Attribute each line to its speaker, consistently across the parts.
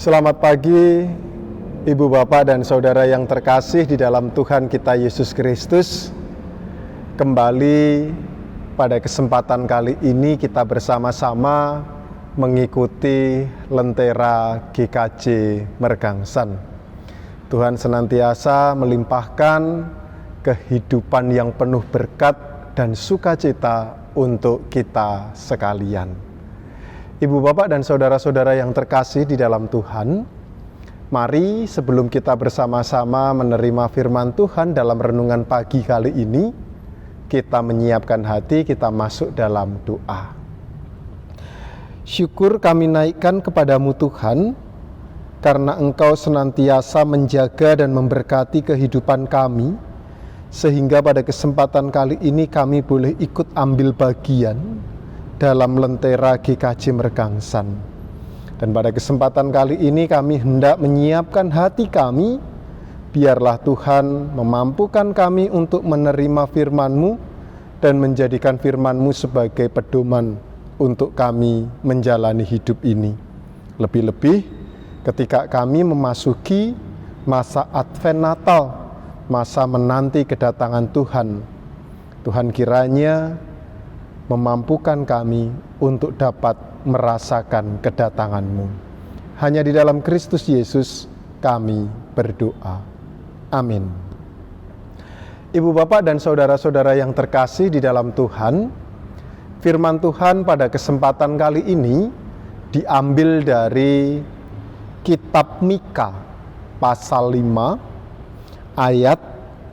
Speaker 1: Selamat pagi, Ibu Bapak dan Saudara yang terkasih di dalam Tuhan kita Yesus Kristus. Kembali pada kesempatan kali ini kita bersama-sama mengikuti Lentera GKJ Mergangsan. Tuhan senantiasa melimpahkan kehidupan yang penuh berkat dan sukacita untuk kita sekalian. Ibu Bapak dan Saudara-saudara yang terkasih di dalam Tuhan, mari sebelum kita bersama-sama menerima firman Tuhan dalam renungan pagi kali ini, kita menyiapkan hati, kita masuk dalam doa. Syukur kami naikkan kepadamu Tuhan, karena Engkau senantiasa menjaga dan memberkati kehidupan kami, sehingga pada kesempatan kali ini kami boleh ikut ambil bagian dalam Lentera GKJ Mergangsan. Dan pada kesempatan kali ini kami hendak menyiapkan hati kami, biarlah Tuhan memampukan kami untuk menerima firman-Mu dan menjadikan firman-Mu sebagai pedoman untuk kami menjalani hidup ini. Lebih-lebih ketika kami memasuki masa Advent Natal, masa menanti kedatangan Tuhan. Tuhan kiranya memampukan kami untuk dapat merasakan kedatangan-Mu. Hanya di dalam Kristus Yesus kami berdoa. Amin. Ibu Bapak dan Saudara-saudara yang terkasih di dalam Tuhan, firman Tuhan pada kesempatan kali ini diambil dari Kitab Mika pasal 5 ayat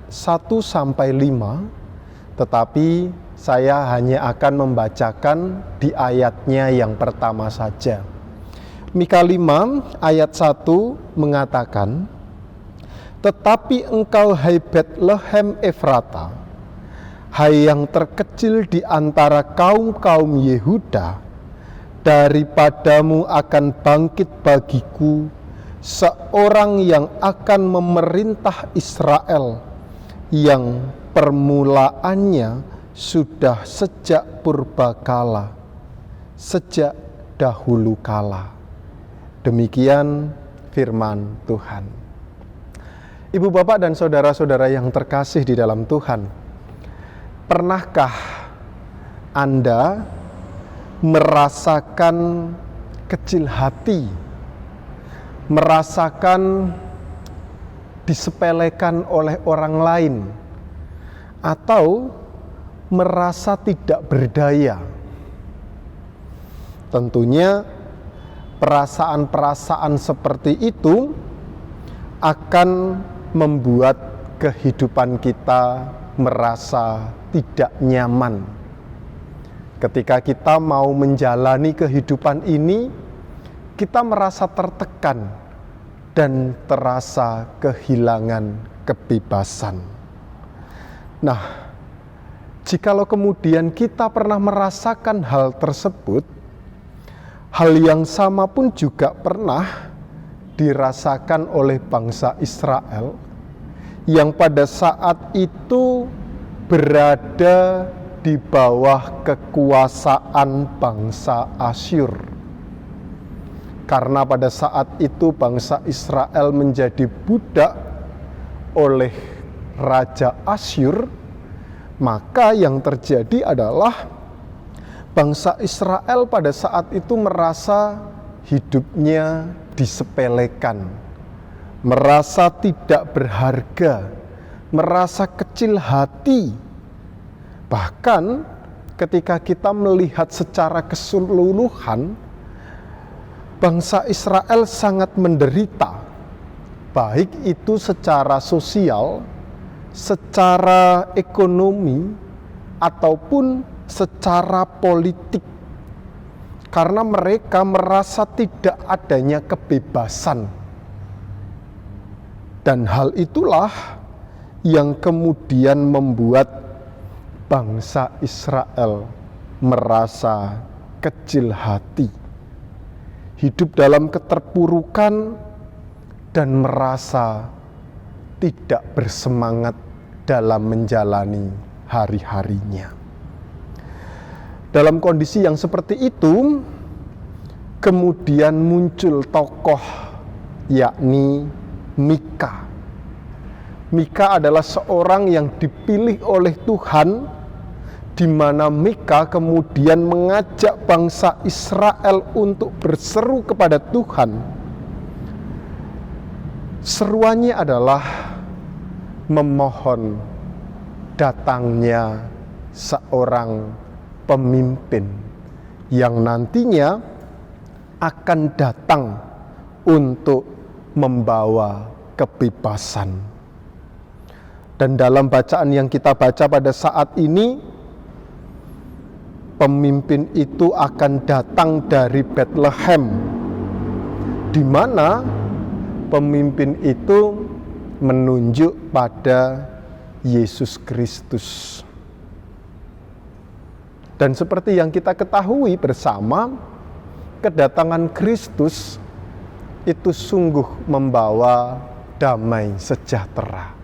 Speaker 1: 1-5, tetapi saya hanya akan membacakan di ayatnya yang pertama saja. Mika 5 ayat 1 mengatakan, "Tetapi engkau hai Betlehem Efrata, hai yang terkecil di antara kaum-kaum Yehuda, daripadamu akan bangkit bagiku seorang yang akan memerintah Israel, yang permulaannya sudah sejak purbakala, sejak dahulu kala." Demikian firman Tuhan. Ibu Bapak dan Saudara-saudara yang terkasih di dalam Tuhan, pernahkah Anda merasakan kecil hati, merasakan disepelekan oleh orang lain, atau merasa tidak berdaya? Tentunya perasaan-perasaan seperti itu akan membuat kehidupan kita merasa tidak nyaman. Ketika kita mau menjalani kehidupan ini, kita merasa tertekan dan terasa kehilangan kebebasan. Nah, jikalau kemudian kita pernah merasakan hal tersebut, hal yang sama pun juga pernah dirasakan oleh bangsa Israel yang pada saat itu berada di bawah kekuasaan bangsa Asyur. Karena pada saat itu bangsa Israel menjadi budak oleh Raja Asyur, maka yang terjadi adalah bangsa Israel pada saat itu merasa hidupnya disepelekan, merasa tidak berharga, merasa kecil hati. Bahkan ketika kita melihat secara keseluruhan, bangsa Israel sangat menderita, baik itu secara sosial, secara ekonomi, ataupun secara politik, karena mereka merasa tidak adanya kebebasan. Dan hal itulah yang kemudian membuat bangsa Israel merasa kecil hati, hidup dalam keterpurukan, dan merasa tidak bersemangat dalam menjalani hari-harinya. Dalam kondisi yang seperti itu, kemudian muncul tokoh yakni Mika. Mika adalah seorang yang dipilih oleh Tuhan, di mana Mika kemudian mengajak bangsa Israel untuk berseru kepada Tuhan. Seruannya adalah memohon datangnya seorang pemimpin yang nantinya akan datang untuk membawa kebebasan. Dan dalam bacaan yang kita baca pada saat ini, pemimpin itu akan datang dari Bethlehem, di mana pemimpin itu menunjuk pada Yesus Kristus. Dan seperti yang kita ketahui bersama, kedatangan Kristus itu sungguh membawa damai sejahtera,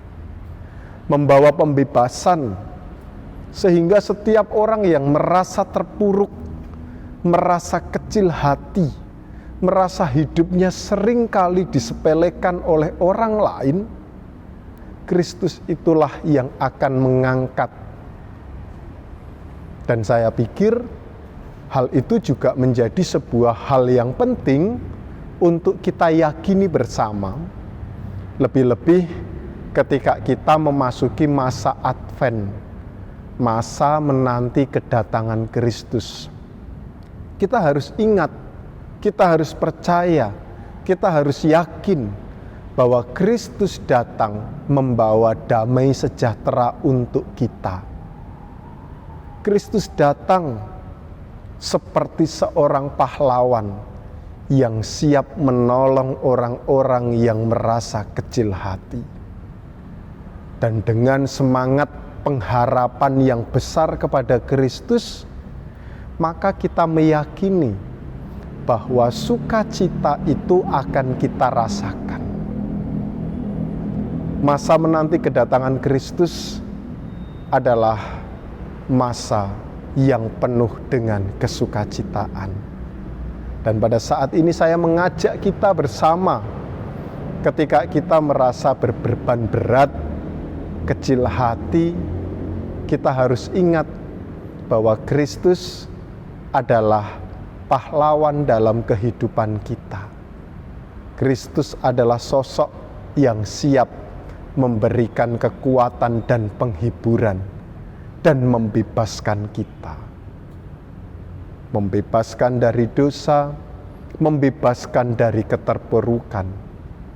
Speaker 1: membawa pembebasan, sehingga setiap orang yang merasa terpuruk, merasa kecil hati, merasa hidupnya seringkali disepelekan oleh orang lain, Kristus itulah yang akan mengangkat. Dan saya pikir hal itu juga menjadi sebuah hal yang penting untuk kita yakini bersama. Lebih-lebih ketika kita memasuki masa Advent, masa menanti kedatangan Kristus. Kita harus ingat, kita harus percaya, kita harus yakin bahwa Kristus datang membawa damai sejahtera untuk kita. Kristus datang seperti seorang pahlawan yang siap menolong orang-orang yang merasa kecil hati. Dan dengan semangat pengharapan yang besar kepada Kristus, maka kita meyakini bahwa sukacita itu akan kita rasakan. Masa menanti kedatangan Kristus adalah masa yang penuh dengan kesukacitaan. Dan pada saat ini saya mengajak kita bersama, ketika kita merasa berbeban berat, kecil hati, kita harus ingat bahwa Kristus adalah pahlawan dalam kehidupan kita. Kristus adalah sosok yang siap memberikan kekuatan dan penghiburan dan membebaskan kita. Membebaskan dari dosa, membebaskan dari keterpurukan,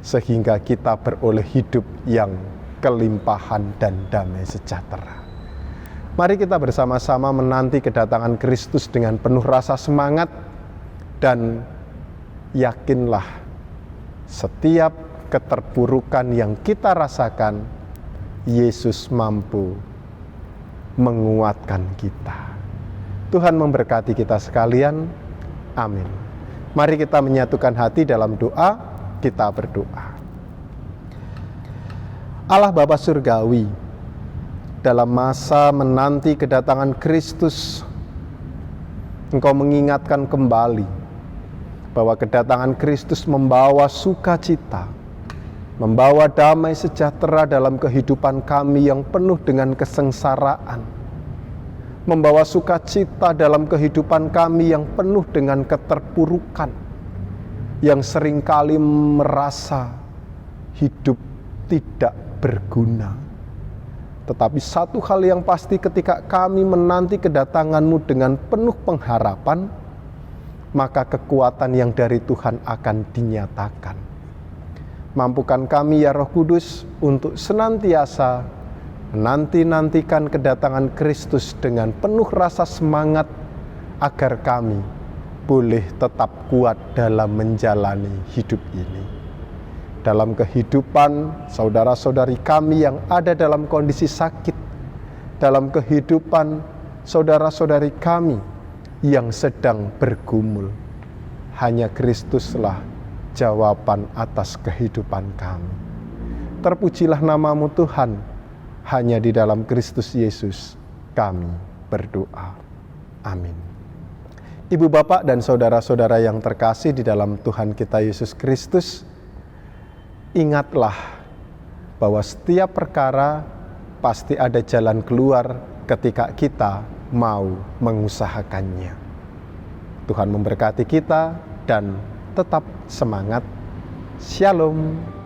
Speaker 1: sehingga kita beroleh hidup yang kelimpahan dan damai sejahtera. Mari kita bersama-sama menanti kedatangan Kristus dengan penuh rasa semangat, dan yakinlah setiap keterpurukan yang kita rasakan, Yesus mampu menguatkan kita. Tuhan memberkati kita sekalian. Amin. Mari kita menyatukan hati dalam doa. Kita berdoa. Allah Bapa Surgawi, dalam masa menanti kedatangan Kristus, Engkau mengingatkan kembali bahwa kedatangan Kristus membawa sukacita, membawa damai sejahtera dalam kehidupan kami yang penuh dengan kesengsaraan, membawa sukacita dalam kehidupan kami yang penuh dengan keterpurukan, yang seringkali merasa hidup tidak berguna. Tetapi satu hal yang pasti, ketika kami menanti kedatangan-Mu dengan penuh pengharapan, maka kekuatan yang dari Tuhan akan dinyatakan. Mampukan kami ya Roh Kudus untuk senantiasa menanti-nantikan kedatangan Kristus dengan penuh rasa semangat, agar kami boleh tetap kuat dalam menjalani hidup ini. Dalam kehidupan saudara-saudari kami yang ada dalam kondisi sakit, dalam kehidupan saudara-saudari kami yang sedang bergumul, hanya Kristuslah jawaban atas kehidupan kami. Terpujilah nama-Mu Tuhan, hanya di dalam Kristus Yesus kami berdoa. Amin. Ibu bapak dan saudara-saudara yang terkasih di dalam Tuhan kita Yesus Kristus, ingatlah bahwa setiap perkara pasti ada jalan keluar ketika kita mau mengusahakannya. Tuhan memberkati kita dan tetap semangat. Shalom.